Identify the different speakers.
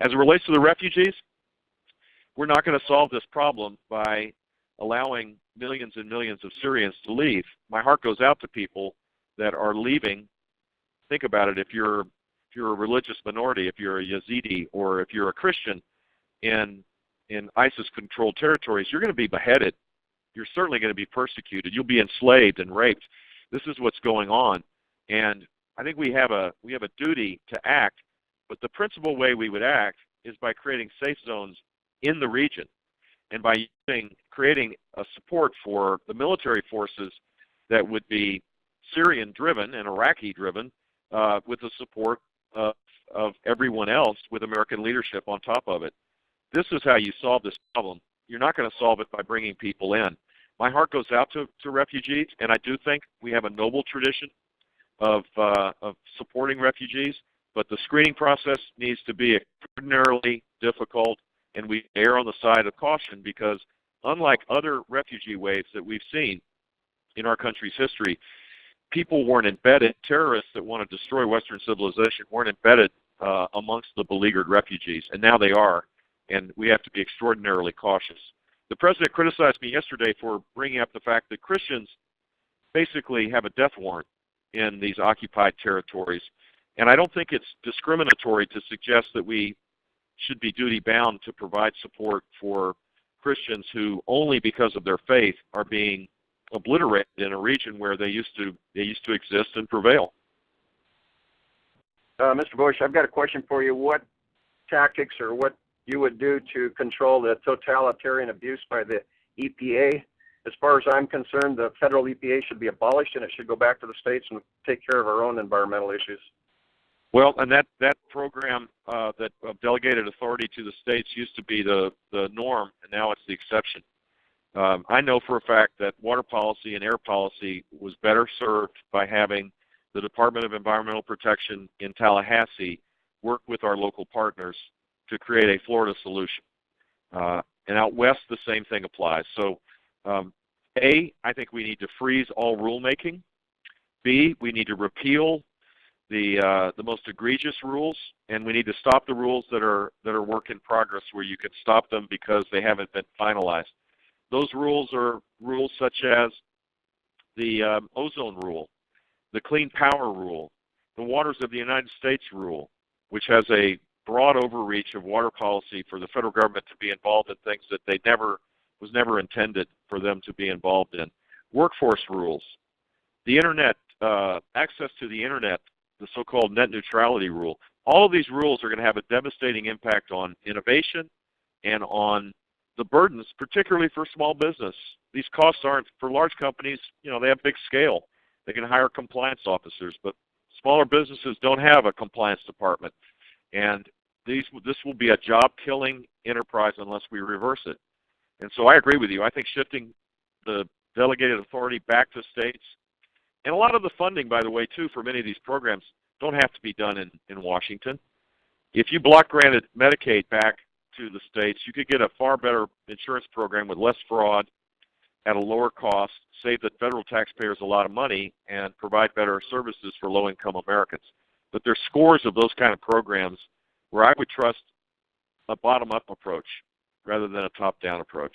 Speaker 1: As it relates to the refugees, we're not going to solve this problem by allowing millions and millions of Syrians to leave. My heart goes out to people that are leaving. Think about it. If you're a religious minority, if you're a Yazidi, or if you're a Christian in ISIS-controlled territories, you're going to be beheaded. You're certainly going to be persecuted. You'll be enslaved and raped. This is what's going on, and I think we have a duty to act. But the principal way we would act is by creating safe zones in the region, and by creating a support for the military forces that would be Syrian-driven and Iraqi-driven, with the support of everyone else, with American leadership on top of it. This is how you solve this problem. You're not going to solve it by bringing people in. My heart goes out to refugees, and I do think we have a noble tradition of supporting refugees, but the screening process needs to be extraordinarily difficult, and we err on the side of caution because unlike other refugee waves that we've seen in our country's history, people weren't embedded, terrorists that want to destroy Western civilization weren't embedded amongst the beleaguered refugees, and now they are, and we have to be extraordinarily cautious. The president criticized me yesterday for bringing up the fact that Christians basically have a death warrant in these occupied territories, and I don't think it's discriminatory to suggest that we should be duty-bound to provide support for Christians who, only because of their faith, are being obliterated in a region where they used to exist and prevail.
Speaker 2: Mr. Bush, I've got a question for you. What tactics or what you would do to control the totalitarian abuse by the EPA? As far as I'm concerned, the federal EPA should be abolished and it should go back to the states and take care of our own environmental issues.
Speaker 1: Well, and that program that delegated authority to the states used to be the norm, and now it's the exception. I know for a fact that water policy and air policy was better served by having the Department of Environmental Protection in Tallahassee work with our local partners to create a Florida solution. And out west, the same thing applies. So, A, I think we need to freeze all rulemaking. B, we need to repeal the most egregious rules, and we need to stop the rules that are work in progress, where you can stop them because they haven't been finalized. Those rules are rules such as the ozone rule, the clean power rule, the waters of the United States rule, which has a broad overreach of water policy for the federal government to be involved in things that was never intended for them to be involved in. Workforce rules, the internet, access to the internet, the so-called net neutrality rule. All of these rules are going to have a devastating impact on innovation and on the burdens, particularly for small business. These costs aren't, for large companies, they have big scale. They can hire compliance officers, but smaller businesses don't have a compliance department. And this will be a job-killing enterprise unless we reverse it. And so I agree with you. I think shifting the delegated authority back to states, and a lot of the funding, by the way, too, for many of these programs don't have to be done in Washington. If you block granted Medicaid back to the states, you could get a far better insurance program with less fraud at a lower cost, save the federal taxpayers a lot of money, and provide better services for low-income Americans. But there's scores of those kind of programs where I would trust a bottom-up approach rather than a top-down approach.